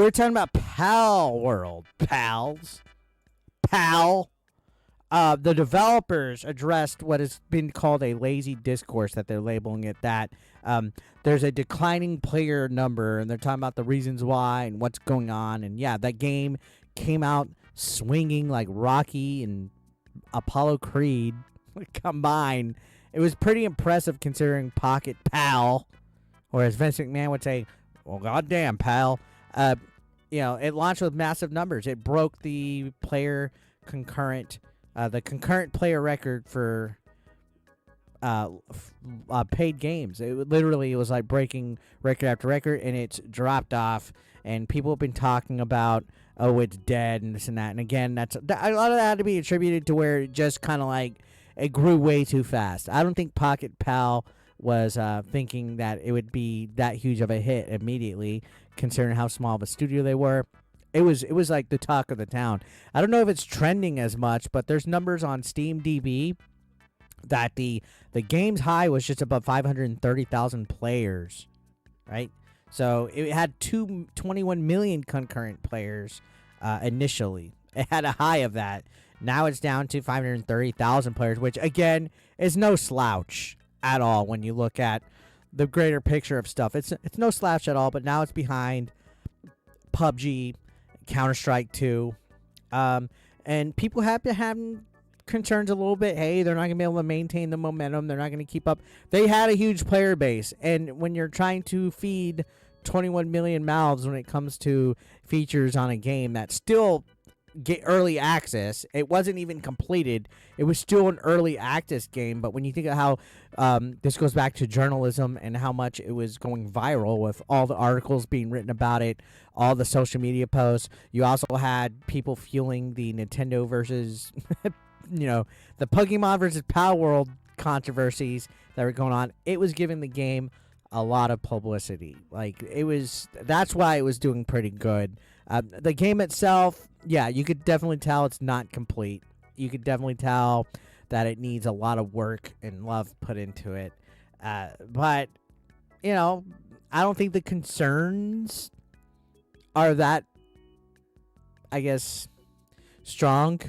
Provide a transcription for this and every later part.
We're talking about Palworld, pals. Pal. The developers addressed what has been called a lazy discourse, that they're labeling it that. There's a declining player number, and they're talking about the reasons why and what's going on. And yeah, that game came out swinging like Rocky and Apollo Creed combined. It was pretty impressive considering Pocket Pal, or as Vince McMahon would say, well, goddamn, pal. It launched with massive numbers. It broke the concurrent player record for paid games. It was like breaking record after record, and it's dropped off. And people have been talking about, oh, it's dead and this and that. And again, a lot of that had to be attributed to where it just kind of like it grew way too fast. I don't think Pocket Pal was thinking that it would be that huge of a hit immediately, considering how small of a studio they were. It was like the talk of the town. I don't know if it's trending as much, but there's numbers on SteamDB that the game's high was just above 530,000 players, right? So it had 21 million concurrent players initially. It had a high of that. Now it's down to 530,000 players, which again is no slouch at all when you look at the greater picture of stuff. It's no slouch at all, but now it's behind PUBG, Counter-Strike 2. And people have been having concerns a little bit. Hey, they're not going to be able to maintain the momentum. They're not going to keep up. They had a huge player base, and when you're trying to feed 21 million mouths when it comes to features on a game that's still get early access, it wasn't even completed. It was still an early access game, but when you think of how this goes back to journalism and how much it was going viral with all the articles being written about it, all the social media posts, you also had people fueling the Nintendo versus the Pokemon versus Palworld controversies that were going on. It was giving the game a lot of publicity. That's why it was doing pretty good. The game itself, yeah, you could definitely tell it's not complete. You could definitely tell that it needs a lot of work and love put into it. But I don't think the concerns are that, I guess, strong.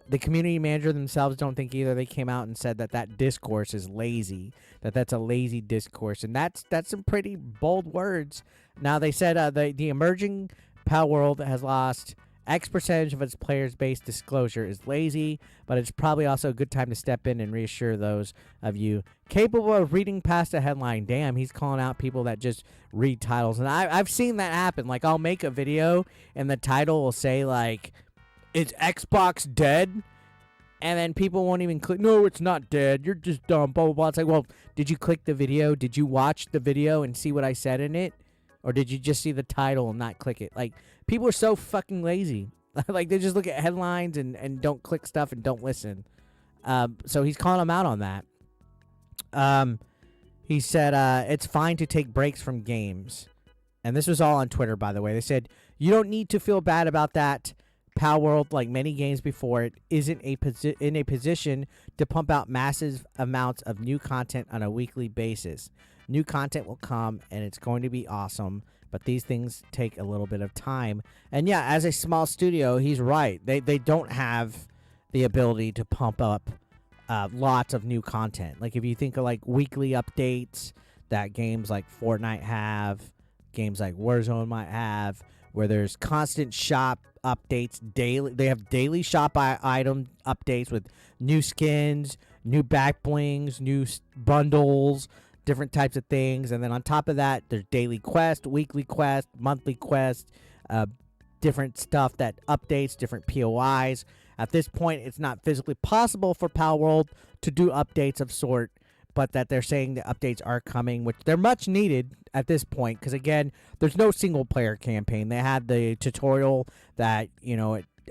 The community manager themselves don't think either. They came out and said that discourse is lazy, that's a lazy discourse, and that's some pretty bold words. Now, they said the emerging Palworld has lost X percentage of its players' base. Disclosure is lazy, but it's probably also a good time to step in and reassure those of you capable of reading past a headline. Damn, he's calling out people that just read titles, and I've seen that happen. Like, I'll make a video, and the title will say, like, is Xbox dead? And then people won't even click. No, it's not dead. You're just dumb. Blah, blah, blah. It's like, well, did you click the video? Did you watch the video and see what I said in it? Or did you just see the title and not click it? Like, people are so fucking lazy. Like, they just look at headlines and don't click stuff and don't listen. So he's calling them out on that. He said it's fine to take breaks from games. And this was all on Twitter, by the way. They said, you don't need to feel bad about that. Palworld, like many games before it, isn't in a position to pump out massive amounts of new content on a weekly basis. New content will come, and it's going to be awesome, but these things take a little bit of time. And yeah, as a small studio, he's right. They don't have the ability to pump up lots of new content. Like, if you think of like weekly updates that games like Fortnite have, games like Warzone might have, where there's constant shop updates daily. They have daily shop item updates with new skins, new back blings, new bundles, different types of things. And then on top of that, there's daily quest, weekly quest, monthly quest, different stuff that updates, different POIs. At this point, it's not physically possible for Palworld to do updates of sort, but that they're saying the updates are coming, which they're much needed at this point, because again, there's no single player campaign. They had the tutorial that,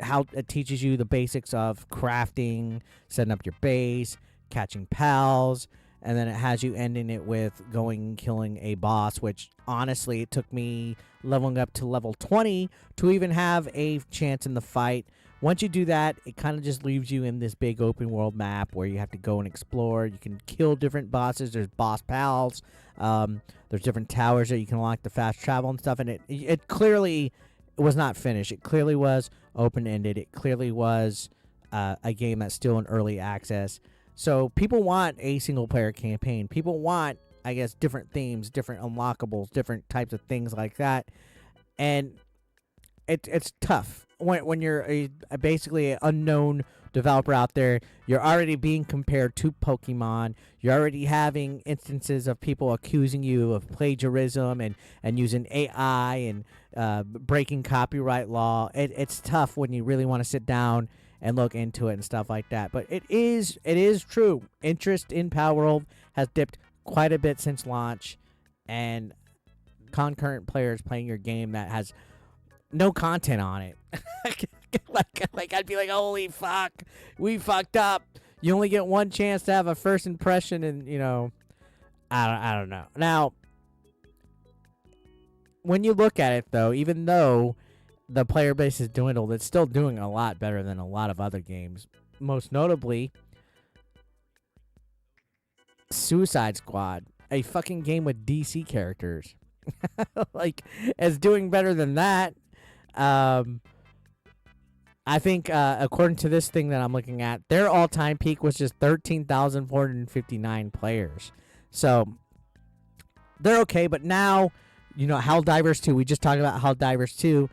how it teaches you the basics of crafting, setting up your base, catching pals, and then it has you ending it with going and killing a boss, which honestly it took me leveling up to level 20 to even have a chance in the fight. Once you do that, it kind of just leaves you in this big open world map where you have to go and explore. You can kill different bosses. There's boss pals. There's different towers that you can unlock the fast travel and stuff. And it clearly was not finished. It clearly was open-ended. It clearly was a game that's still in early access. So people want a single-player campaign. People want, I guess, different themes, different unlockables, different types of things like that. And it's tough when you're basically an unknown developer out there. You're already being compared to Pokemon. You're already having instances of people accusing you of plagiarism and using AI and breaking copyright law. It's tough when you really want to sit down and look into it and stuff like that. But it is true. Interest in Palworld has dipped quite a bit since launch, and concurrent players playing your game that has no content on it. like I'd be like, holy fuck, we fucked up. You only get one chance to have a first impression, and I don't know. Now, when you look at it though, even though the player base is dwindled, it's still doing a lot better than a lot of other games. Most notably, Suicide Squad, a fucking game with DC characters, is doing better than that. I think according to this thing that I'm looking at, their all-time peak was just 13,459 players. So they're okay, but now, Helldivers 2, we just talked about Helldivers 2.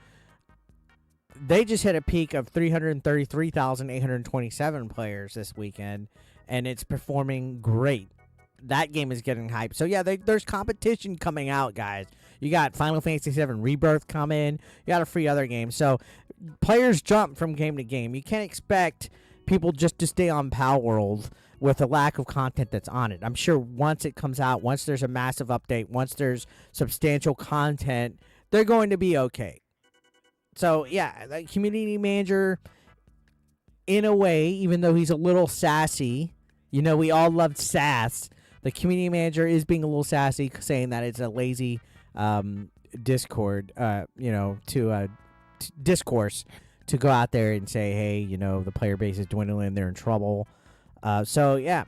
They just hit a peak of 333,827 players this weekend, and it's performing great. That game is getting hyped. So, yeah, there's competition coming out, guys. You got Final Fantasy VII Rebirth coming. You got a free other game. So, players jump from game to game. You can't expect people just to stay on Palworld with a lack of content that's on it. I'm sure once it comes out, once there's a massive update, once there's substantial content, they're going to be okay. So, yeah, the community manager, in a way, even though he's a little sassy, we all loved sass. The community manager is being a little sassy, saying that it's a lazy discourse to go out there and say, hey, the player base is dwindling, they're in trouble. So, yeah,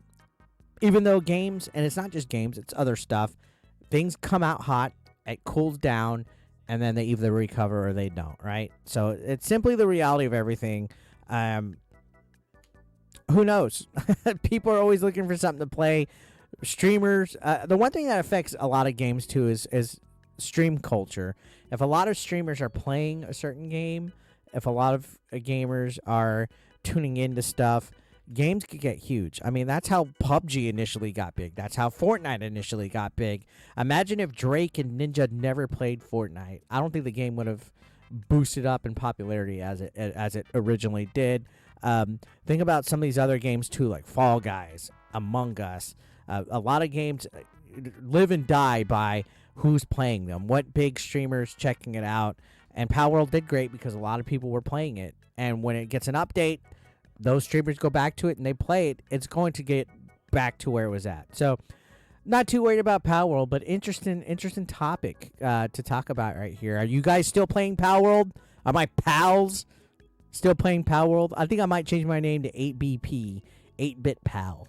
even though games, and it's not just games, it's other stuff, things come out hot, it cools down, and then they either recover or they don't, right? So it's simply the reality of everything. Who knows? People are always looking for something to play. Streamers, the one thing that affects a lot of games too is stream culture. If a lot of streamers are playing a certain game, if a lot of gamers are tuning into stuff, games could get huge. I mean, that's how PUBG initially got big. That's how Fortnite initially got big. Imagine if Drake and Ninja never played Fortnite. I don't think the game would have boosted up in popularity as it originally did. Think about some of these other games too, like Fall Guys, Among Us. A lot of games live and die by who's playing them, what big streamers checking it out. And Palworld did great because a lot of people were playing it. And when it gets an update, those streamers go back to it and they play it. It's going to get back to where it was at. So, not too worried about Palworld, but interesting topic to talk about right here. Are you guys still playing Palworld? Are my pals still playing Palworld? I think I might change my name to 8BP, 8-Bit Pal.